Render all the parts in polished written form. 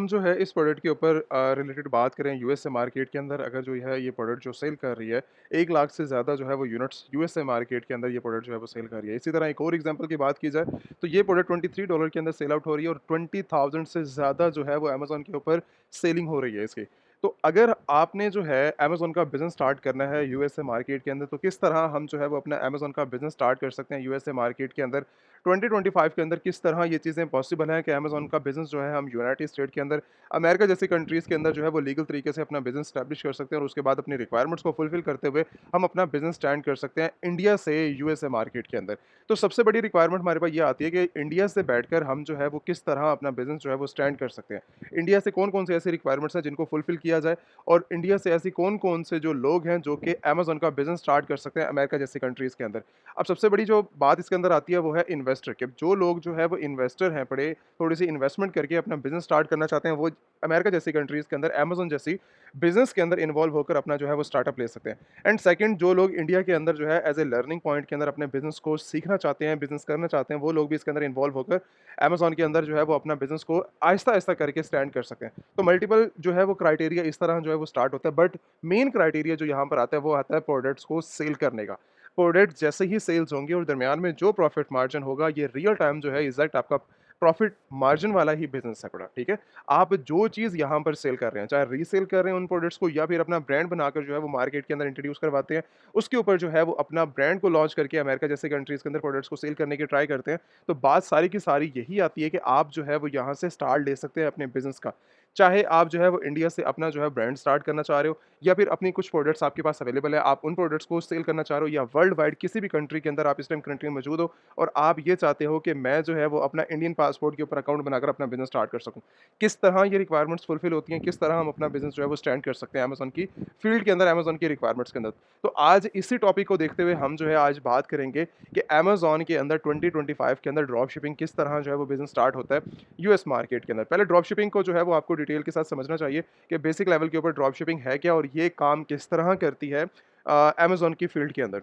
हम जो है इस प्रोडक्ट के ऊपर रिलेटेड बात करें यूएसए मार्केट के अंदर अगर जो है ये प्रोडक्ट जो सेल कर रही है 1 लाख से ज़्यादा जो है वो यूनिट्स यूएसए मार्केट के अंदर ये प्रोडक्ट जो है वो सेल कर रही है। इसी तरह एक और एग्जांपल की बात की जाए तो ये प्रोडक्ट $23 के अंदर सेल आउट हो रही है और 20,000 से ज़्यादा जो है वो अमेज़न के ऊपर सेलिंग हो रही है इसकी। तो अगर आपने जो है अमेज़न का बिज़नेस स्टार्ट करना है यूएसए मार्केट के अंदर तो किस तरह हम जो है वो अपना अमेज़न का बिज़नेस स्टार्ट कर सकते हैं यूएसए मार्केट के अंदर 2025 के अंदर किस तरह ये चीज़ें पॉसिबल हैं कि अमेज़न का बिज़नेस जो है हम यूनाइटेड स्टेट के अंदर अमेरिका जैसी कंट्रीज़ के अंदर जो है वो लीगल तरीके से अपना बिज़नेस एस्टैब्लिश कर सकते हैं और उसके बाद अपनी रिक्वायरमेंट्स को फुलफ़िल करते हुए हम अपना बिज़नेस स्टैंड कर सकते हैं इंडिया से यूएसए मार्केट के अंदर। तो सबसे बड़ी रिक्वायरमेंट हमारे पास ये आती है कि इंडिया से बैठकर हम जो है वो किस तरह अपना बिज़नेस जो है वो स्टैंड कर सकते हैं। इंडिया से कौन-कौन से ऐसी रिक्वायरमेंट्स हैं जिनको फुलफ़िल किया जाए और इंडिया से ऐसी कौन-कौन से जो लोग हैं जो कि अमेज़न का बिज़नेस स्टार्ट कर सकते हैं अमेरिका जैसी कंट्रीज़ के अंदर। अब सबसे बड़ी जो बात इसके अंदर आती है वो है इन्वेस्टर के जो लोग जो है वो इन्वेस्टर हैं बड़े थोड़ी-सी इन्वेस्टमेंट करके अपना बिज़नेस स्टार्ट करना चाहते हैं वो अमेरिका जैसी कंट्रीज़ के अंदर अमेज़न जैसी बिज़नेस के अंदर इन्वॉल्व होकर अपना जो है वो स्टार्टअप ले सकते हैं। एंड सेकंड जो लोग इंडिया के अंदर जो है एज़ ए लर्निंग पॉइंट के अंदर अपने बिज़नेस को सीखना चाहते हैं, बिज़नेस करना चाहते हैं, वो लोग भी इसके अंदर इन्वॉल्व होकर अमेज़न के अंदर जो है वो अपना बिज़नेस को आहिस्ता-आहिस्ता करके स्टैंड कर सकते हैं। तो मल्टीपल जो है वो क्राइटेरिया इस तरह जो है वो स्टार्ट होता है बट मेन क्राइटेरिया जो यहाँ पर आता है वो आता है प्रोडक्ट्स को सेल करने का। प्रोडक्ट जैसे ही सेल्स होंगी और दरमियान में जो प्रॉफिट मार्जिन होगा ये रियल टाइम जो है एग्जैक्ट आपका प्रॉफिट मार्जिन वाला ही बिजनेस है पूरा, ठीक है? आप जो चीज़ यहाँ पर सेल कर रहे हैं, चाहे रीसेल कर रहे हैं उन प्रोडक्ट्स को या फिर अपना ब्रांड बनाकर जो है वो मार्केट के अंदर इंट्रोड्यूस करवाते हैं, उसके ऊपर जो है वो अपना ब्रांड को लॉन्च करके अमेरिका जैसे कंट्रीज़ के अंदर प्रोडक्ट्स को सेल करने की ट्राई करते हैं। तो बात सारी की सारी यही आती है कि आप जो है वो यहाँ से स्टार्ट ले सकते हैं अपने बिज़नेस का। चाहे आप जो है वो इंडिया से अपना जो है ब्रांड स्टार्ट करना चाह रहे हो या फिर अपनी कुछ प्रोडक्ट्स आपके पास अवेलेबल है, आप उन प्रोडक्ट्स को सेल करना चाह रहे हो या वर्ल्ड वाइड किसी भी कंट्री के अंदर आप इस टाइम कंट्री में मौजूद हो और आप ये चाहते हो कि मैं जो है वो अपना इंडियन पासपोर्ट के ऊपर अकाउंट बनाकर अपना बिज़नेस स्टार्ट कर सकूँ। किस तरह ये रिक्वायरमेंट्स फुलफ़िल होती हैं, किस तरह हम अपना बिज़नेस जो है वो स्टैंड कर सकते हैं अमेज़न की फ़ील्ड के अंदर, अमेज़न की रिक्वायरमेंट्स के अंदर। तो आज इसी टॉपिक को देखते हुए हम जो है आज बात करेंगे कि अमेज़न के अंदर 2025 के अंदर ड्रॉप शिपिंग किस तरह जो है वो बिज़नेस स्टार्ट होता है यूएस मार्केट के अंदर। पहले ड्रॉप शिपिंग को जो है वो आपको डिटेल के साथ समझना चाहिए कि बेसिक लेवल के ऊपर ड्रॉप शिपिंग है क्या और ये काम किस तरह करती है अमेज़न की फ़ील्ड के अंदर।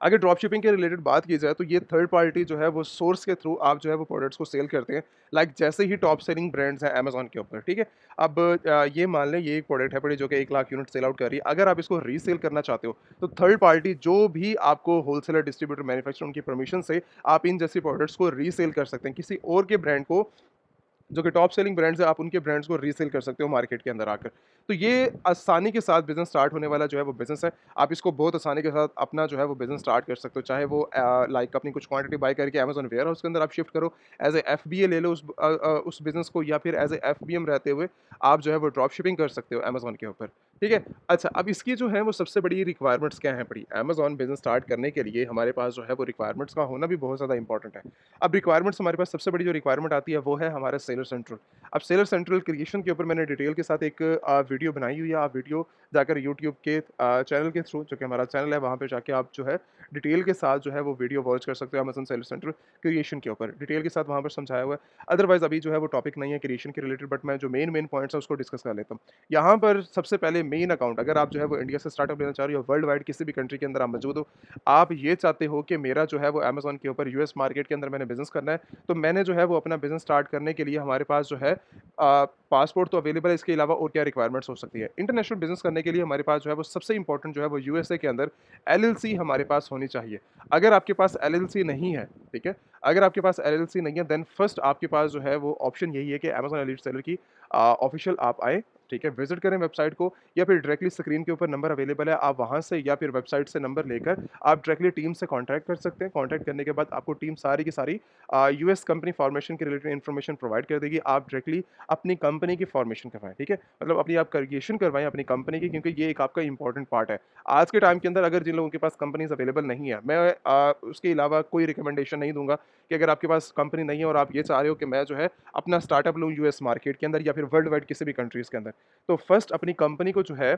अगर ड्रॉप शिपिंग के रिलेटेड बात की जाए तो ये थर्ड पार्टी जो है वो सोर्स के थ्रू आप जो है वो प्रोडक्ट्स को सेल करते हैं। लाइक जैसे ही टॉप सेलिंग ब्रांड्स हैं अमेज़न के ऊपर, ठीक है? अब ये मान लें ये एक प्रोडक्ट है बड़ी जो कि 1 लाख यूनिट सेल आउट कर रही है। अगर आप इसको रीसेल करना चाहते हो तो थर्ड पार्टी जो भी आपको होलसेलर, डिस्ट्रीब्यूटर, मैन्युफैक्चरर उनकी परमिशन से आप इन जैसी प्रोडक्ट्स को रीसेल कर सकते हैं। किसी और के ब्रांड को जो कि टॉप सेलिंग ब्रांड्स हैं, आप उनके ब्रांड्स को रीसेल कर सकते हो मार्केट के अंदर आकर। तो ये आसानी के साथ बिज़नेस स्टार्ट होने वाला जो है वो बिज़नेस है। आप इसको बहुत आसानी के साथ अपना जो है वो बिज़नेस स्टार्ट कर सकते हो। चाहे वो लाइक अपनी कुछ क्वांटिटी बाय करके अमेज़न वेयरहाउस के अंदर आप शिफ्ट करो, एज़ ए एफबीए ले लो उस बिज़नेस को या फिर एज़ ए एफबीएम रहते हुए आप जो है वो ड्रॉप शिपिंग कर सकते हो अमेज़न के ऊपर, ठीक है? अच्छा, अब इसकी जो है वो सबसे बड़ी रिक्वायरमेंट्स क्या हैं बड़ी? अमेज़न बिज़नेस स्टार्ट करने के लिए हमारे पास जो है वो रिक्वायरमेंट्स का होना भी बहुत ज़्यादा इंपॉर्टेंट है। अब रिक्वायरमेंट्स हमारे पास सबसे बड़ी जो रिक्वायरमेंट आती है वो है हमारा सेलर सेंट्रल। अब सेलर सेंट्रल क्रिएशन के ऊपर मैंने डिटेल के साथ एक वीडियो बनाई हुई है। आप वीडियो जाकर यूट्यूब के चैनल के थ्रू जो कि हमारा चैनल है वहाँ पे जाके आप जो है डिटेल के साथ जो है वो वीडियो वॉच कर सकते हो अमेज़न सेलर सेंट्रल क्रिएशन के ऊपर। डिटेल के साथ वहाँ पर समझाया हुआ है। अदरवाइज़ अभी जो है वो टॉपिक नहीं है क्रिएशन के रिलेटेड बट मैं जो मेन पॉइंट्स है उसको डिस्कस कर लेता हूँ। यहाँ पर सबसे पहले मेन अकाउंट अगर आप जो है वो इंडिया से स्टार्टअप लेना चाह रहे हो वर्ल्ड वाइड किसी भी कंट्री के अंदर आप मौजूद हो, आप ये चाहते हो कि मेरा जो है वो अमेज़न के ऊपर यूएस मार्केट के अंदर मैंने बिज़नेस करना है, तो मैंने जो है वो अपना बिज़नेस स्टार्ट करने के लिए हमारे पास जो है पासपोर्ट तो अवेलेबल है, इसके अलावा और क्या रिक्वायरमेंट्स हो सकती है। इंटरनेशनल बिज़नेस करने के लिए हमारे पास जो है वो सबसे इंपॉर्टेंट जो है वो यूएसए के अंदर एलएलसी हमारे पास होनी चाहिए। अगर आपके पास एलएलसी नहीं है, ठीक है? अगर आपके पास एलएलसी नहीं है देन फर्स्ट आपके पास जो है वो ऑप्शन यही है कि अमेज़न एलीट सेलर की ऑफ़िशियल आप आएँ, ठीक है? विज़िट करें वेबसाइट को या फिर डायरेक्टली स्क्रीन के ऊपर नंबर अवेलेबल है, आप वहाँ से या फिर वेबसाइट से नंबर लेकर आप डायरेक्टली टीम से कॉन्टैक्ट कर सकते हैं। कॉन्टैक्ट करने के बाद आपको टीम सारी की सारी यूएस कंपनी फॉर्मेशन के रिलेटेड इन्फॉर्मेशन प्रोवाइड कर देगी। आप डायरेक्टली अपनी कंपनी की फॉर्मेशन करवाएँ, ठीक है? मतलब अपनी आप क्रिएशन करवाएँ अपनी कंपनी की क्योंकि ये एक आपका इंपॉर्टेंट पार्ट है। आज के टाइम के अंदर अगर जिन लोगों के पास कंपनीज़ अवेलेबल नहीं है, मैं उसके अलावा कोई रिकमेंडेशन नहीं दूँगा कि अगर आपके पास कंपनी नहीं है और आप ये चाह रहे हो कि मैं जो है अपना स्टार्टअप लूँ यूएस मार्केट के अंदर या फिर वर्ल्ड वाइड किसी भी कंट्रीज़ के अंदर। तो फर्स्ट अपनी कंपनी को जो है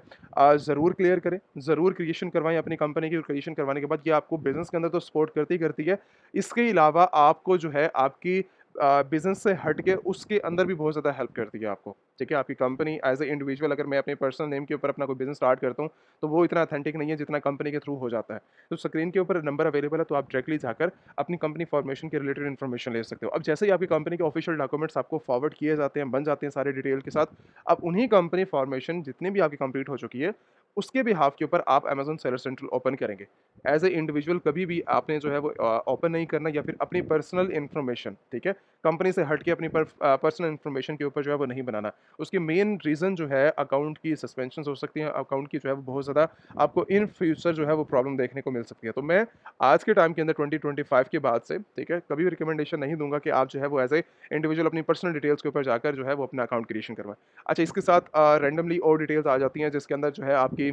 ज़रूर क्लियर करें, ज़रूर क्रिएशन करवाएँ अपनी कंपनी की और क्रिएशन करवाने के बाद ये आपको बिज़नेस के अंदर तो सपोर्ट करती ही करती है। इसके अलावा आपको जो है आपकी बिज़नेस से हट के उसके अंदर भी बहुत ज़्यादा हेल्प करती है आपको, ठीक है? आपकी कंपनी एज़ ए इंडिविजुअल अगर मैं अपने पर्सनल नेम के ऊपर अपना कोई बिज़नेस स्टार्ट करता हूँ, तो वो इतना ऑथेंटिक नहीं है जितना कंपनी के थ्रू हो जाता है। तो स्क्रीन के ऊपर नंबर अवेलेबल है, तो आप डायरेक्टली जाकर अपनी कंपनी फॉर्मेशन के रिलेटेड इन्फॉर्मेशन ले सकते हो। अब जैसे ही आपकी कंपनी के ऑफिशियल डॉक्यूमेंट्स आपको फॉरवर्ड किए जाते हैं, बन जाते हैं सारे डिटेल के साथ, अब उन्हीं कंपनी फॉर्मेशन जितनी भी आपकी कंप्लीट हो चुकी है, उसके बिहाफ़ के ऊपर आप अमेज़न सेलर सेंट्रल ओपन करेंगे। एज़ ए इंडिविजुअल कभी भी आपने जो है वो ओपन नहीं करना या फिर अपनी पर्सनल इन्फॉर्मेशन, ठीक है? कंपनी से हट के अपनी पर्सनल इन्फॉर्मेशन के ऊपर जो है वो नहीं बनाना। उसकी मेन रीज़न जो है अकाउंट की सस्पेंशंस हो सकती हैं, अकाउंट की जो है वो बहुत ज़्यादा आपको इन फ्यूचर जो है वो प्रॉब्लम देखने को मिल सकती है। तो मैं आज के टाइम के अंदर 2025 के बाद से, ठीक है, कभी भी रिकमेंडेशन नहीं दूँगा कि आप जो है वो एज़ ए इंडिविजुअल अपनी पर्सनल डिटेल्स के ऊपर जाकर जो है वो अपना अकाउंट क्रिएशन करवाएँ। अच्छा, इसके साथ रैंडमली और डिटेल्स आ जाती हैं जिसके अंदर जो है आपकी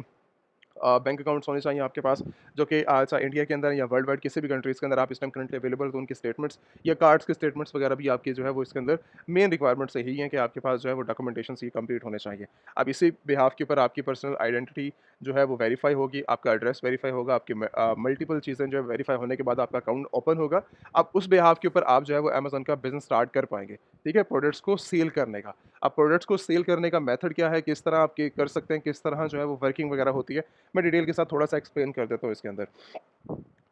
बैंक अकाउंट्स होने चाहिए आपके पास, जो कि चाहे इंडिया के अंदर या वर्ल्ड वाइड किसी भी कंट्रीज़ के अंदर आप इस टाइम करंटली अवेलेबल, तो उनके स्टेटमेंट्स या कार्ड्स के स्टेटमेंट्स वगैरह भी आपके जो है वो इसके अंदर मेन रिक्वायरमेंट्स यही हैं कि आपके पास जो है वो डॉक्यूमेंटेशन ये कंप्लीट होने चाहिए। अब इसी बिहाफ के ऊपर आपकी पर्सनल आइडेंटिटी जो है वो वेरीफाई होगी, आपका एड्रेस वेरीफाई होगा, आपकी मल्टीपल चीज़ें जो है वेरीफाई होने के बाद आपका अकाउंट ओपन होगा। अब उस बिहाफ के ऊपर आप जो है वो अमेज़न का बिज़नेस स्टार्ट कर पाएँगे, ठीक है? प्रोडक्ट्स को सेल करने का। अब प्रोडक्ट्स को सेल करने का मेथड क्या है, किस तरह आप के कर सकते हैं, किस तरह जो है वो वर्किंग वगैरह होती है, मैं डिटेल के साथ थोड़ा-सा एक्सप्लेन कर देता हूँ इसके अंदर।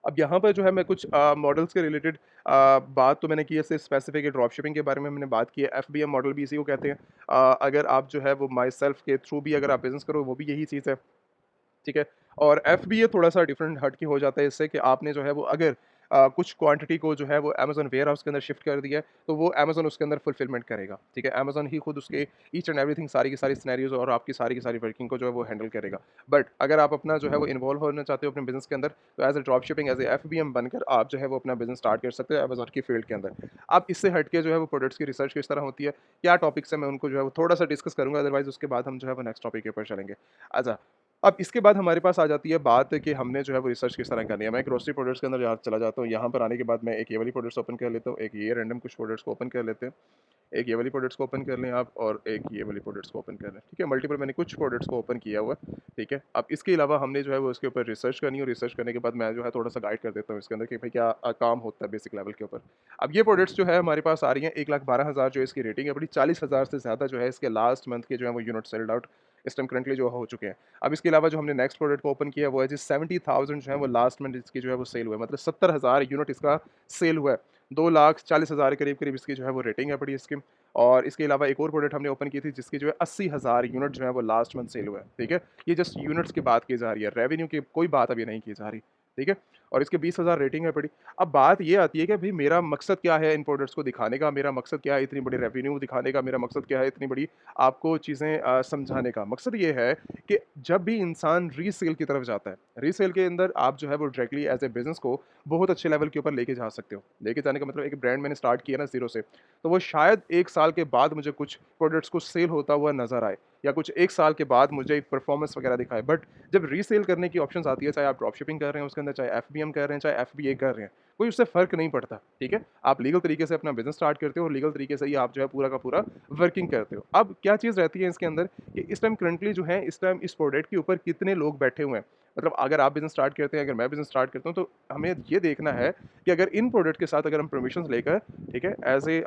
अब यहाँ पर जो है मैं कुछ मॉडल्स के रिलेटेड बात तो मैंने की है, सिर्फ स्पेसिफिक ड्रॉप शिपिंग के बारे में मैंने बात की है, एफबीएम मॉडल भी इसी को कहते हैं। अगर आप जो है वो माई सेल्फ के थ्रू भी अगर आप बिज़नेस करो, वो भी यही चीज़ है। ठीक है? और एफबीए थोड़ा-सा डिफरेंट हट के हो जाता है इससे कि आपने जो है वो अगर कुछ क्वांटिटी को जो है वो अमेज़न वेयरहाउस के अंदर शिफ्ट कर दिया है, तो वो अमेज़न उसके अंदर फुलफिलमेंट करेगा, ठीक है? अमेज़न ही खुद उसके ईच एंड एवरीथिंग सारी की सारी सिनेरियोज़ और आपकी सारी की सारी वर्किंग को जो है वो हैंडल करेगा। बट अगर आप अपना जो है वो इन्वॉल्व होना चाहते हो अपने बिज़नेस के अंदर, तो as a drop shipping, as a FBM बनकर आप जो है वो अपना बिज़नेस स्टार्ट कर सकते हो अमेज़न की फील्ड के अंदर। अब इससे हट के जो है वो प्रोडक्ट्स की रिसर्च किस तरह होती है, क्या टॉपिक्स हैं, मैं उनको जो है वो थोड़ा-सा डिस्कस करूँगा, अदरवाइज़ उसके बाद हम जो है वो नेक्स्ट टॉपिक के ऊपर चलेंगे। अच्छा, अब इसके बाद हमारे पास आ जाती है बात कि हमने जो है वो रिसर्च किस तरह करनी है। मैं ग्रोसरी प्रोडक्ट्स के अंदर यहाँ चला जाता हूँ। यहाँ पर आने के बाद मैं एक ये वाली प्रोडक्ट्स ओपन कर लेता हूँ, एक ये रैंडम कुछ प्रोडक्ट्स को ओपन कर लेते हैं। एक ये वाली प्रोडक्ट्स को ओपन कर लें आप और एक ये वाली प्रोडक्ट्स को ओपन कर लें। ठीक है? मल्टीपल मैंने कुछ प्रोडक्ट्स को ओपन किया हुआ है। ठीक है? अब इसके अलावा हमने जो है वो इसके ऊपर रिसर्च करनी है और रिसर्च करने के बाद मैं जो है थोड़ा-सा गाइड कर देता हूँ इसके अंदर कि भाई क्या काम होता है बेसिक लेवल के ऊपर। अब ये प्रोडक्ट्स जो है हमारे पास आ रही हैं 1,12,000 जो इसकी रेटिंग है बड़ी, 40,000 से ज़्यादा जो है इसके लास्ट मंथ के जो है वो यूनिट सेल्ड आउट इस टाइम करंटली जो हो चुके हैं। अब इसके अलावा जो हमने नेक्स्ट प्रोडक्ट को ओपन किया वो है जी 70,000 जो है वो लास्ट मंथ इसकी जो है वो सेल हुआ है। मतलब 70,000 यूनिट इसका सेल हुआ है। 2,40,000 के करीब-करीब इसकी जो है वो रेटिंग है पड़ी इसकी। और इसके अलावा एक और प्रोडक्ट हमने ओपन की थी जिसकी जो है 80,000 यूनिट जो है वो लास्ट मंथ सेल हुआ है, ठीक है? ये जस्ट यूनिट्स की बात की जा रही है, रेवेन्यू की कोई बात अभी नहीं की जा रही, ठीक है? और इसके 20,000 रेटिंग है पड़ी। अब बात ये आती है कि भई मेरा मकसद क्या है इन प्रोडक्ट्स को दिखाने का, मेरा मकसद क्या है इतनी बड़ी रेवेन्यू दिखाने का, मेरा मकसद क्या है इतनी बड़ी आपको चीज़ें समझाने का। मकसद ये है कि जब भी इंसान रीसेल की तरफ जाता है, रीसेल के अंदर आप जो है वो डायरेक्टली एज़ ए बिज़नेस को बहुत अच्छे लेवल के ऊपर लेके जा सकते हो। लेके जाने का मतलब एक ब्रांड मैंने स्टार्ट किया ना ज़ीरो से, तो वो शायद 1 साल के बाद मुझे कुछ प्रोडक्ट्स को सेल होता हुआ नज़र आए या कुछ 1 साल के बाद मुझे एक परफॉर्मेंस वगैरह दिखाए। बट जब रीसेल करने की ऑप्शंस आती है, चाहे आप ड्रॉप शिपिंग कर रहे हैं उसके अंदर, चाहे एफबीएम कर रहे हैं, चाहे एफबीए कर रहे हैं, कोई उससे फ़र्क नहीं पड़ता, ठीक है? आप लीगल तरीके से अपना बिज़नेस स्टार्ट करते हो और लीगल तरीके से ही आप जो है पूरा का पूरा वर्किंग करते हो। अब क्या चीज़ रहती है इसके अंदर कि इस टाइम करंटली जो है, इस टाइम इस प्रोडक्ट के ऊपर कितने लोग बैठे हुए हैं। मतलब अगर आप बिज़नेस स्टार्ट करते हैं, अगर मैं बिज़नेस स्टार्ट करता हूँ, तो हमें ये देखना है कि अगर इन प्रोडक्ट के साथ अगर हम परमिशंस लेकर, ठीक है, एज़ ए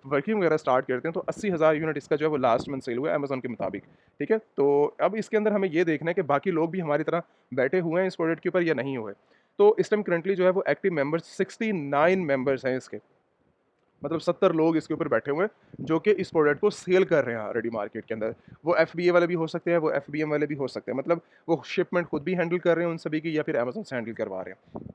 वर्किंग वगैरह स्टार्ट करते हैं, तो 80,000 यूनिट इसका जो है वो लास्ट मंथ सेल हुआ है अमेज़न के मुताबिक, ठीक है? तो अब इसके अंदर हमें ये देखना है कि बाकी लोग भी हमारी तरह बैठे हुए हैं इस प्रोडक्ट के ऊपर या नहीं हुए। तो इस टाइम करंटली जो है वो एक्टिव मेंबर्स 69 मेंबर्स हैं इसके। मतलब 70 लोग इसके ऊपर बैठे हुए हैं, जो कि इस प्रोडक्ट को सेल कर रहे हैं ऑलरेडी मार्केट के अंदर। वो एफबीए वाले भी हो सकते हैं, वो एफबीएम वाले भी हो सकते हैं। मतलब वो शिपमेंट खुद भी हैंडल कर रहे हैं उन सभी की या फिर अमेज़न से हैंडल करवा रहे हैं।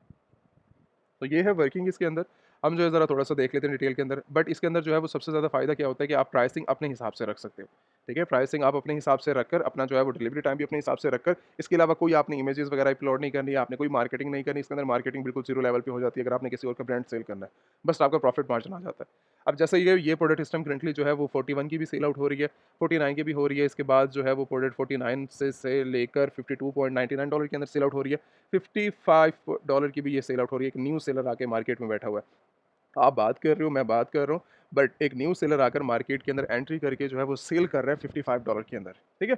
तो ये है वर्किंग इसके अंदर। हम जो है ज़रा थोड़ा-सा देख लेते हैं डिटेल के अंदर। बट इसके अंदर जो है वो सबसे ज़्यादा फ़ायदा क्या होता है कि आप प्राइसिंग अपने हिसाब से रख सकते हो। ठीक है? प्राइसिंग आप अपने हिसाब से रखकर अपना जो है वो डिलीवरी टाइम भी अपने हिसाब से रखकर, इसके अलावा कोई आपने इमेजेस वगैरह अपलोड नहीं करनी है, आपने कोई मार्केटिंग नहीं करनी। इसके अंदर मार्केटिंग बिल्कुल ज़ीरो लेवल पे हो जाती है अगर आपने किसी और का ब्रांड सेल करना है। बस आपका प्रॉफिट मार्जिन आ जाता है। अब जैसे ये प्रोडक्ट इस टाइम करंटली जो है वो 41 की भी सेल आउट हो रही है, 49 की भी हो रही है। इसके बाद जो है वो प्रोडक्ट 49 से लेकर $52.99 के अंदर सेल आउट हो रही है। $55 की भी ये सेल आउट हो रही है। एक न्यू सेलर आके मार्केट में बैठा हुआ है। आप बात कर रहे हो, मैं बात कर रहा हूँ, बट एक न्यू सेलर आकर मार्केट के अंदर एंट्री करके जो है वो सेल कर रहा है $55 के अंदर, ठीक है?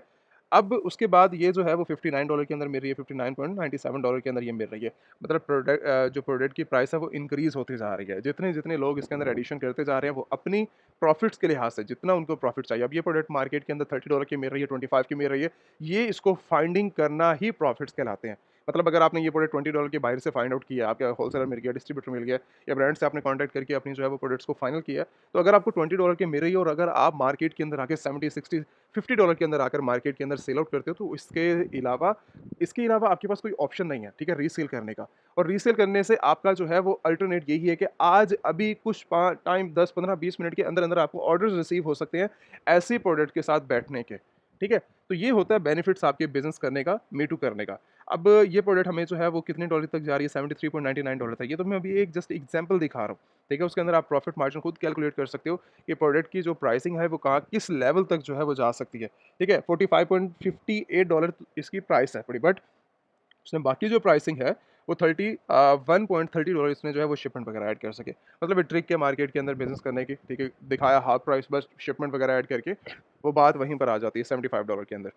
अब उसके बाद ये जो है वो $59 के अंदर मिल रही है, $59.97 के अंदर ये मिल रही है। मतलब जो प्रोडक्ट की प्राइस है वो इंक्रीज़ होती जा रही है। जितने-जितने लोग इसके अंदर एडिशन करते जा रहे हैं, वो अपनी प्रॉफ़िट्स के लिहाज़ से जितना उनको प्रॉफ़िट चाहिए, अब ये प्रोडक्ट मार्केट के अंदर $30 की मिल रही है, 25 की मिल रही है, ये इसको फाइंडिंग करना ही प्रॉफ़िट्स कहलाते हैं। मतलब अगर आपने ये प्रोडक्ट $20 के बाहर से फाइंड आउट किया, आपका होलसेलर मिल गया, डिस्ट्रीब्यूटर मिल गया या ब्रांड से आपने कॉन्टैक्ट करके अपनी जो है वो प्रोडक्ट्स को फाइनल किया, तो अगर आपको $20 की मिल रही है और अगर आप मार्केट के अंदर आके 70, 60, $50 के अंदर आकर मार्केट के अंदर सेल आउट करते हो, तो इसके अलावा आपके पास कोई ऑप्शन नहीं है, ठीक है, रीसेल करने का। और रीसेल करने से आपका जो है वो अल्टरनेट यही है कि आज अभी कुछ टाइम 10, 15, 20 मिनट के अंदर-अंदर आपको ऑर्डर्स रिसीव हो सकते हैं, ऐसी प्रोडक्ट के साथ बैठने के, ठीक है? तो ये होता है बेनिफिट्स आपके बिज़नेस करने का, मी टू करने का। अब ये प्रोडक्ट हमें जो है वो कितने डॉलर तक जा रही है? $73.99 तक। ये तो मैं अभी एक जस्ट एग्ज़ाम्पल दिखा रहा हूँ, ठीक है? उसके अंदर आप प्रॉफिट मार्जिन खुद कैलकुलेट कर सकते हो कि प्रोडक्ट की जो प्राइसिंग है वो कहाँ किस लेवल तक जो है वो जा सकती है, ठीक है? $45.58 इसकी प्राइस है पूरी, बट उसने बाकी जो प्राइसिंग है वो 1.30 डॉलर इसमें जो है वो शिपमेंट वगैरह ऐड कर सके। मतलब एक ट्रिक है मार्केट के अंदर बिज़नेस करने की, ठीक है? दिखाया हाफ प्राइस बस शिपमेंट वगैरह ऐड करके, वो बात वहीं पर आ जाती है $75 के अंदर।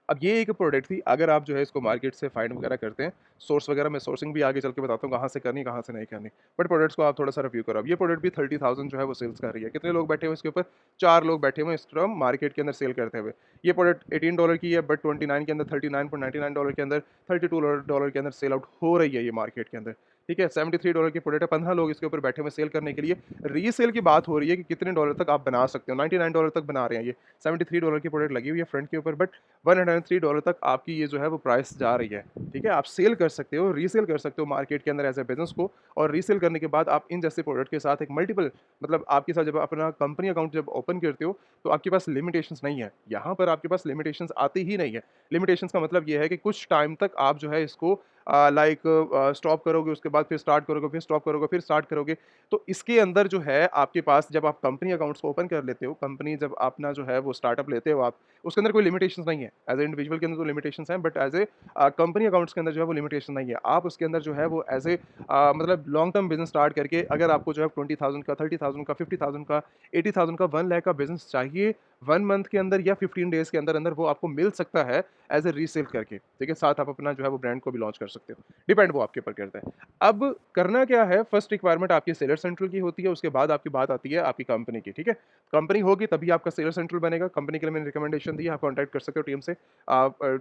अब ये एक प्रोडक्ट थी, अगर आप जो है इसको मार्केट से फाइंड वगैरह करते हैं, सोर्स वगैरह मैं सोर्सिंग भी आगे चल के बताता हूँ कहाँ से करनी, कहाँ से नहीं करनी। बट प्रोडक्ट्स को आप थोड़ा-सा रिव्यू करो। अब ये प्रोडक्ट भी 30,000 जो है वो सेल्स कर रही है। कितने लोग बैठे हुए हैं इसके ऊपर? 4 लोग बैठे हुए हैं इस टर्म मार्केट के अंदर सेल करते हुए। ये प्रोडक्ट $18 की है बट 29 के अंदर $39.99 के अंदर, $32 के अंदर सेल आउट हो रही है ये मार्केट के अंदर। ठीक है? $73 की प्रोडक्ट है, 15 लोग इसके ऊपर बैठे हुए हैं सेल करने के लिए। रीसेल की बात हो रही है कि कितने डॉलर तक आप बना सकते हो, $99 तक बना रहे हैं ये। $73 की प्रोडक्ट लगी हुई है फ्रंट के ऊपर, बट $103 तक आपकी ये जो है वो प्राइस जा रही है, ठीक है? आप सेल कर सकते हो, रीसेल कर सकते हो मार्केट के अंदर एज़ अ बिज़नेस को, और रीसेल करने के बाद आप इन जैसे प्रोडक्ट के साथ एक मल्टीपल, मतलब आपके साथ जब अपना कंपनी अकाउंट जब ओपन करते हो, तो आपके पास लिमिटेशंस नहीं है। यहाँ पर आपके पास लिमिटेशंस आती ही नहीं है। लिमिटेशंस का मतलब ये है कि कुछ टाइम तक आप जो है इसको स्टॉप करोगे, उसके बाद फिर स्टार्ट करोगे, फिर स्टॉप करोगे, फिर स्टार्ट करोगे। तो इसके अंदर जो है आपके पास जब आप कंपनी अकाउंट्स को ओपन कर लेते हो, कंपनी जब अपना जो है वो स्टार्टअप लेते हो आप, उसके अंदर कोई लिमिटेशंस नहीं है। एज़ अ इंडिविजुअल के अंदर तो लिमिटेशंस हैं, but as a company accounts के अंदर जो है वो लिमिटेशन नहीं है। आप उसके अंदर जो है वो एज़ ए मतलब लॉन्ग टर्म बिज़नेस स्टार्ट करके अगर आपको जो है 20,000 का, 30,000 का, 50,000 का, 80,000 का, 1 लाख का बिज़नेस चाहिए, 1 मंथ के अंदर या 15 डेज़ के अंदर-अंदर वो आपको मिल सकता है एज़ अ रीसेल करके, ठीक है? साथ आप अपना जो है वो ब्रांड को भी लॉन्च कर सकते हो। डिपेंड वो आपके ऊपर करता है। अब करना क्या है, फर्स्ट रिक्वायरमेंट आपकी सेलर सेंट्रल की होती है, उसके बाद आपकी बात आती है आपकी कंपनी की, ठीक है? कंपनी होगी तभी आपका सेलर सेंट्रल बनेगा। कंपनी के लिए मैंने रिकमेंडेशन दी है, आप कॉन्टैक्ट कर सकते हो टीम से।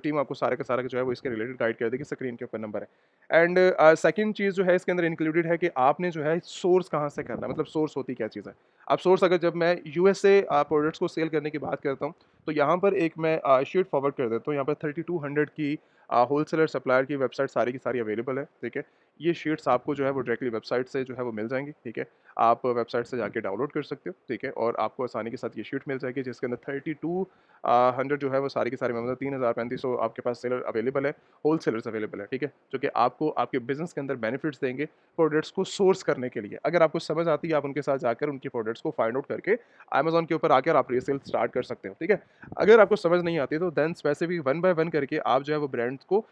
टीम आपको सारा का सारा जो है वो इसके रिलेटेड गाइड कर देगी, स्क्रीन के ऊपर नंबर है। एंड सेकंड चीज़ जो है इसके अंदर इंक्लूडेड है कि आपने जो है सोर्स कहाँ से करना है, मतलब सोर्स होती क्या चीज़ है। अब सोर्स अगर जब मैं यूएसए प्रोडक्ट्स को सेल करने की बात करता हूँ, तो यहाँ पर एक मैं शीट फॉरवर्ड कर देता हूँ। यहाँ पर 3200 की होलसेलर सप्लायर की वेबसाइट सारी की सारी अवेलेबल है, ठीक है? ये शीट्स आपको जो है वो डायरेक्टली वेबसाइट से जो है वो मिल जाएँगी, ठीक है? आप वेबसाइट से जाके डाउनलोड कर सकते हो, ठीक है? और आपको आसानी के साथ ये शीट मिल जाएगी जिसके अंदर 3200 जो है वो सारी की सारी, मतलब 3000-3500 आपके पास सेलर अवेलेबल है, होलसेलर्स अवेलेबल है, ठीक है? जो कि आपको आपके बिज़नेस के अंदर बेनिफिट्स देंगे प्रोडक्ट्स को सोर्स करने के लिए। अगर आपको समझ आती है, आप उनके साथ जाकर उनकी प्रोडक्ट्स को फाइंड आउट करके अमेज़न के ऊपर आकर आप रीसेल स्टार्ट कर सकते हो, ठीक है? अगर आपको समझ नहीं आती तो then specific one by one करके आप जो है वो ब्रांड्स को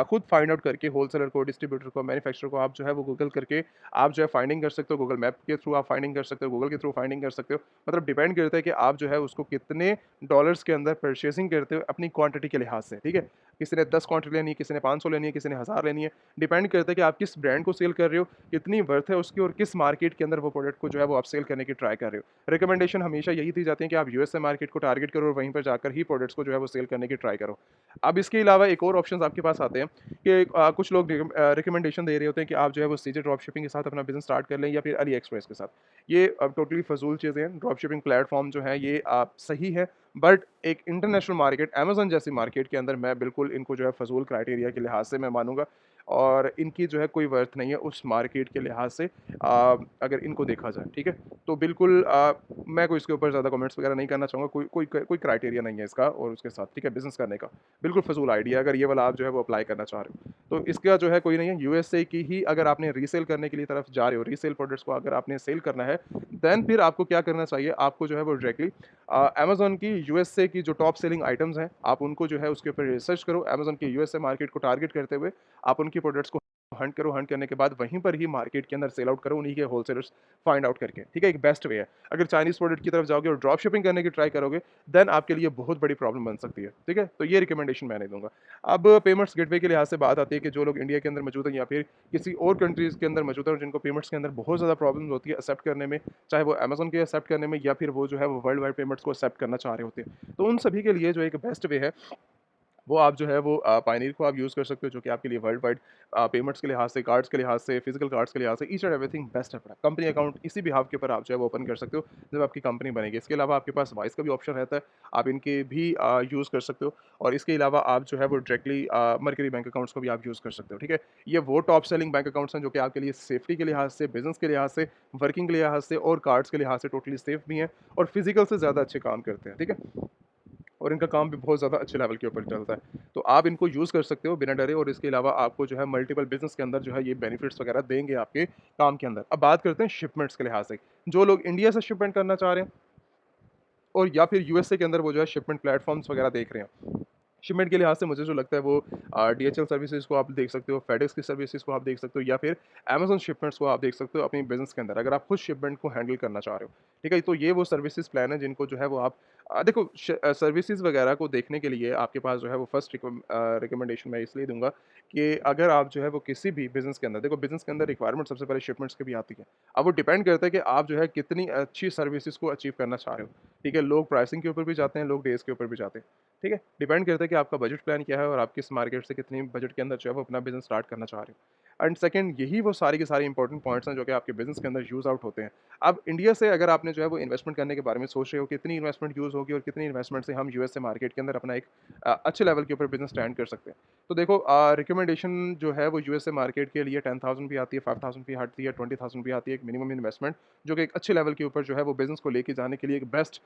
खुद फाइंड आउट करके होलसेलर को, डिस्ट्रीब्यूटर को, मैन्युफैक्चरर को आप जो है वो गूगल करके आप जो है फाइंडिंग कर सकते हो। गूगल मैप के थ्रू आप फाइंडिंग कर सकते हो, गूगल के थ्रू फाइंडिंग कर सकते हो। मतलब डिपेंड करता है कि आप जो है उसको कितने डॉलर्स के अंदर परचेसिंग करते हो अपनी क्वांटिटी के लिहाज से, ठीक है? किसी ने 10 क्वांटिटी लेनी है, किसी ने 500 लेनी है, किसी ने 1000 लेनी है। डिपेंड करता है कि आप किस ब्रांड को सेल कर रहे हो, कितनी वर्थ है उसकी और किस मार्केट के अंदर वो प्रोडक्ट को जो है वो आप सेल करने की ट्राई कर रहे हो। रिकमेंडेशन हमेशा यही दी जाती है कि आप यूएसए मार्केट को टारगेट करो और वहीं पर जाकर ही प्रोडक्ट्स को जो है वो सेल करने की ट्राई करो। अब इसके अलावा एक और ऑप्शंस आपके पास आते हैं कि कुछ लोग रिकमेंडेशन दे रहे होते हैं कि आप जो है वो सीजे ड्रॉप शिपिंग के साथ अपना बिज़नेस स्टार्ट कर लें या फिर अली एक्सप्रेस के साथ। ये अब टोटली फ़ज़ूल चीज़ें हैं। ड्रॉप शिपिंग प्लेटफ़ॉर्म जो है ये सही है, बट एक इंटरनेशनल मार्केट अमेज़न जैसी मार्केट के अंदर मैं बिल्कुल इनको जो है फ़ज़ूल क्राइटेरिया के लिहाज से मैं मानूँगा, और इनकी जो है कोई वर्थ नहीं है उस मार्केट के लिहाज से, अगर इनको देखा जाए, ठीक है? तो बिल्कुल मैं कोई इसके ऊपर ज़्यादा कमेंट्स वगैरह नहीं करना चाहूँगा, कोई क्राइटेरिया नहीं है इसका और उसके साथ, ठीक है? बिज़नेस करने का। बिल्कुल फ़ज़ूल आइडिया है अगर ये वाला आप जो है वो अप्लाई करना चाह रहे हो। तो इसका जो है कोई नहीं है, यूएसए की ही अगर आपने रीसेल करने के लिए तरफ जा रहे हो, रीसेल प्रोडक्ट्स को अगर आपने सेल करना है, देन फिर आपको क्या करना चाहिए, आपको जो है वो डायरेक्टली अमेज़न की यूएसए की जो टॉप सेलिंग आइटम्स हैं, आप उनको जो है उसके ऊपर रिसर्च करो। अमेज़न की यूएसए मार्केट को टारगेट करते हुए आप उनकी प्रोडक्ट्स को हंट करो, हंट करने के बाद वहीं पर ही मार्केट के अंदर सेल आउट करो उन्हीं के होलसेलर्स फाइंड आउट करके, ठीक है? एक बेस्ट वे है। अगर चाइनीज़ प्रोडक्ट की तरफ जाओगे और ड्रॉप शिपिंग करने की ट्राई करोगे, देन आपके लिए बहुत बड़ी प्रॉब्लम बन सकती है, ठीक है? तो ये रिकमेंडेशन मैं नहीं दूँगा। अब पेमेंट्स गेटवे के लिहाज से बात आती है कि जो लोग इंडिया के अंदर मौजूद हैं या फिर किसी और कंट्रीज़ के अंदर मौजूद हैं और जिनको पेमेंट्स के अंदर बहुत ज़्यादा प्रॉब्लम्स होती है एक्सेप्ट करने में, चाहे वो अमेज़न के एक्सेप्ट करने में या फिर वो जो है वो वर्ल्ड वाइड पेमेंट्स को एक्सेप्ट करना चाह रहे होते हैं। तो उन सभी के लिए जो एक बेस्ट वे है वो आप जो है वो पायनियर को आप यूज़ कर सकते हो जो कि आपके लिए वर्ल्ड वाइड पेमेंट्स के लिहाज से, कार्ड्स के लिहाज से, फिजिकल कार्ड्स के लिहाज से ईच एंड एवरीथिंग बेस्ट है अपना। कंपनी अकाउंट इसी बिहाफ के ऊपर आप जो है वो ओपन कर सकते हो जब आपकी कंपनी बनेगी। इसके अलावा आपके पास वॉइस का भी ऑप्शन रहता है, आप इनके भी यूज़ कर सकते हो और इसके अलावा आप जो है वो डायरेक्टली मर्करी बैंक अकाउंट्स को भी आप यूज़ कर सकते हो, ठीक है? ये वो टॉप सेलिंग बैंक अकाउंट्स हैं जो कि आपके लिए सेफ्टी के लिहाज से, बिज़नेस के लिहाज से, वर्किंग के लिहाज से और कार्ड्स के लिहाज से टोटली सेफ भी हैं और फिजिकल से ज़्यादा अच्छे काम करते हैं, ठीक है? और इनका काम भी बहुत ज़्यादा अच्छे लेवल के ऊपर चलता है। तो आप इनको यूज़ कर सकते हो बिना डरे और इसके अलावा आपको जो है मल्टीपल बिज़नेस के अंदर जो है ये बेनिफिट्स वगैरह देंगे आपके काम के अंदर। अब बात करते हैं शिपमेंट्स के लिहाज से। जो लोग इंडिया से शिपमेंट करना चाह रहे हैं और या फिर यूएसए के अंदर वो जो है शिपमेंट प्लेटफ़ॉर्म्स वगैरह देख रहे हैं। शिपमेंट के लिहाज से मुझे जो लगता है वो डीएचएल सर्विसेज़ को आप देख सकते हो, फेडेक्स की सर्विसेज़ को आप देख सकते हो या फिर अमेज़न शिपमेंट्स को आप देख सकते हो अपनी बिज़नेस के अंदर, अगर आप खुद शिपमेंट को हैंडल करना चाह रहे हो। ठीक है? तो ये वो सर्विसेज़ प्लान है जिनको जो है वो आप देखो सर्विसेज़ वगैरह को देखने के लिए आपके पास जो है वो फर्स्ट रिकमेंडेशन मैं इसलिए दूँगा कि अगर आप जो है वो किसी भी बिज़नेस के अंदर देखो बिज़नेस के अंदर रिक्वायरमेंट सबसे पहले शिपमेंट्स की भी आती है। अब वो डिपेंड करता है कि आप जो है कितनी अच्छी सर्विसेज़ को अचीव करना चाह रहे हो। ठीक है? लोग प्राइसिंग के ऊपर भी जाते हैं, लोग डेज़ के ऊपर भी जाते हैं। ठीक है? डिपेंड करता है कि आपका बजट प्लान क्या है और आप किस मार्केट से कितनी बजट के अंदर जो है वो अपना बिज़नेस स्टार्ट करना चाह रहे हो। एंड सेकंड यही वो सारी की सारी इंपॉर्टेंट पॉइंट्स हैं जो कि आपके बिज़नेस के अंदर यूज़ आउट होते हैं। अब इंडिया से अगर आपने जो है वो इन्वेस्टमेंट करने के बारे में सोच रहे हो, कितनी इन्वेस्टमेंट यूज़ होगी और कितनी इन्वेस्टमेंट से हम यूएसए मार्केट के अंदर अपना एक अच्छे लेवल के ऊपर बिज़नेस स्टैंड कर सकते हैं। तो देखो रिकमेंडेशन जो है वो यूएसए मार्केट के लिए 10,000 भी आती है, 5,000 भी आती है, 20,000 भी आती है, एक मिनिमम इन्वेस्टमेंट जो कि एक अच्छे लेवल के ऊपर जो है वो बिज़नेस को लेके जाने के लिए एक बेस्ट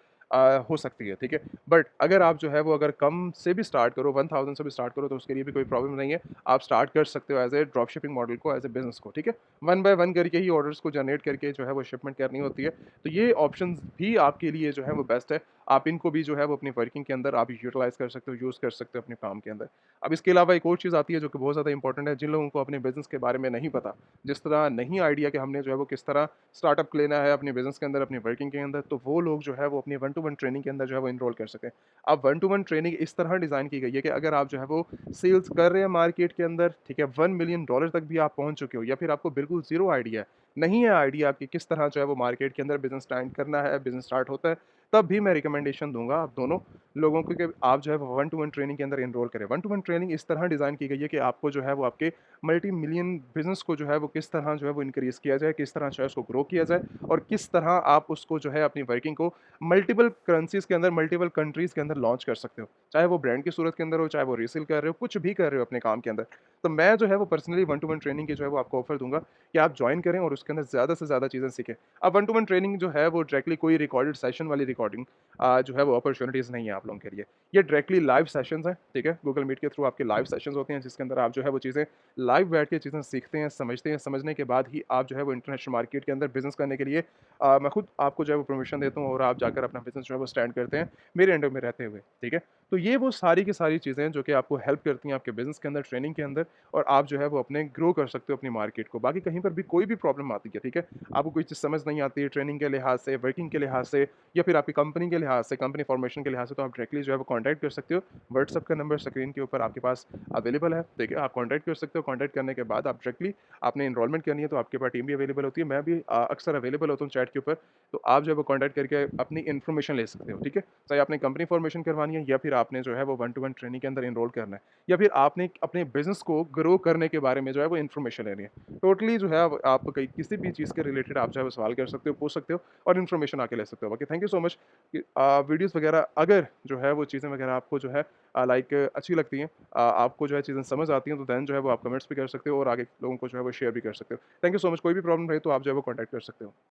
हो सकती है, ठीक है? बट अगर आप जो है वो अगर कम से भी स्टार्ट करो 1000 से भी स्टार्ट करो तो उसके लिए भी कोई प्रॉब्लम नहीं है। आप स्टार्ट कर सकते हो as a drop shipping model को एज़ ए बिज़नेस को, ठीक है? वन बाय वन करके ही ऑर्डर्स को जनरेट करके जो है वो शिपमेंट करनी होती है। तो ये ऑप्शंस भी आपके लिए जो है वो बेस्ट है। आप इनको भी जो है वो अपनी वर्किंग के अंदर आप यूटिलाइज़ कर सकते हो, यूज़ कर सकते हो अपने काम के अंदर। अब इसके अलावा एक और चीज़ आती है जो कि बहुत ज़्यादा इंपॉर्टेंट है, जिन लोगों को अपने बिज़नेस के बारे में नहीं पता, जिस तरह नहीं आइडिया कि हमने जो है वो किस तरह स्टार्टअप लेना है अपने बिज़नेस के अंदर, अपनी वर्किंग के अंदर, तो वो लोग जो है वो अपनी वन टू वन ट्रेनिंग के अंदर जो है वो एनरोल कर सकें। अब वन टू वन ट्रेनिंग इस तरह डिज़ाइन की गई है कि अगर आप जो है वो सेल्स कर रहे हैं मार्केट के अंदर, ठीक है, $1 मिलियन तक भी आप पहुँच चुके हो या फिर आपको बिल्कुल ज़ीरो आइडिया है, नहीं है आइडिया कि किस तरह जो है वो मार्केट के अंदर बिज़नेस स्टार्ट करना है, बिज़नेस स्टार्ट होता है, तब भी मैं रिकमेंडेशन दूँगा आप दोनों लोगों को कि आप जो है वो वन टू वन ट्रेनिंग के अंदर एनरोल करें। वन टू वन ट्रेनिंग इस तरह डिज़ाइन की गई है कि आपको जो है वो आपके मल्टी मिलियन बिज़नेस को जो है वो किस तरह जो है वो इंक्रीज़ किया जाए, किस तरह जो है उसको ग्रो किया जाए और किस तरह आप उसको जो है अपनी वर्किंग को मल्टीपल करेंसीज़ के अंदर, मल्टीपल कंट्रीज़ के अंदर लॉन्च कर सकते हो। चाहे वो ब्रांड की सूरत के अंदर हो, चाहे वो रीसेल कर रहे हो, कुछ भी कर रहे हो अपने काम के अंदर। तो मैं जो है वो personally one two one training की जो है वो आपको ऑफ़र दूँगा कि आप जॉइन करें और उसके अंदर ज़्यादा से ज़्यादा चीज़ें सीखें। अब वन टू वन ट्रेनिंग जो है वो डायरेक्टली कोई रिकॉर्डेड सेशन वाली रिकॉर्डिंग जो है वो अपॉर्च्युनिटीज़ नहीं है आप लोगों के लिए। ये डायरेक्टली लाइव सेशंस हैं, ठीक है? गूगल मीट के थ्रू आपके लाइव सेशंस होते हैं जिसके अंदर आप जो है वो चीज़ें लाइव बैठ के चीज़ें सीखते हैं, समझते हैं, समझने के बाद ही आप जो है वो इंटरनेशनल मार्केट के अंदर बिज़नेस करने के लिए मैं खुद आपको जो है वो परमिशन देता हूँ और आप जाकर अपना बिज़नेस जो है वो स्टैंड करते हैं, मेरे अंडर में रहते हुए, ठीक है? तो ये वो सारी की सारी चीज़ें हैं जो कि आपको हेल्प करती हैं आपके बिज़नेस के अंदर, ट्रेनिंग के अंदर और आप जो है वो अपने ग्रो कर सकते हो अपनी मार्केट को। बाकी कहीं पर भी कोई भी प्रॉब्लम आती है, ठीक है? आपको कोई चीज़ समझ नहीं आती है ट्रेनिंग के लिहाज से, वर्किंग के लिहाज से या फिर आपकी कंपनी के लिहाज से, कंपनी फॉर्मेशन के लिहाज से, तो आप डायरेक्टली जो है वो कॉन्टैक्ट कर सकते हो। व्हाट्सएप का नंबर स्क्रीन के ऊपर आपके पास अवेलेबल है, ठीक है? आप कॉन्टैक्ट कर सकते हो, कॉन्टैक्ट करने के बाद आप डायरेक्टली आपने एनरोलमेंट करनी है तो आपके पास टीम भी अवेलेबल होती है, मैं भी अक्सर अवेलेबल होता हूँ चैट के ऊपर, तो आप जो है वो कॉन्टैक्ट करके अपनी इन्फॉर्मेशन ले सकते हो, ठीक है? चाहे आपने कंपनी फॉर्मेशन करवानी है या फिर आपने जो है वो वन टू वन ट्रेनिंग के अंदर एनरोल करना है या फिर आपने अपने बिज़नेस को ग्रो करने के बारे में जो है वो इन्फॉर्मेशन लेनी है। टोटली जो है आप कहीं किसी भी चीज़ के रिलेटेड आप जो है वो सवाल कर सकते हो, पूछ सकते हो और इन्फॉर्मेशन आके ले सकते हो। बाकी थैंक यू सो मच कि वीडियोज़ वगैरह अगर जो है वो चीज़ें वगैरह आपको जो है लाइक अच्छी लगती हैं, आपको जो है चीज़ें समझ आती हैं तो देन जो है वो आप कमेंट्स भी कर सकते हो और आगे लोगों को जो है वो शेयर भी कर सकते हो। थैंक यू सो मच, कोई भी प्रॉब्लम रहे तो आप जो है वो कॉन्टैक्ट कर सकते हो।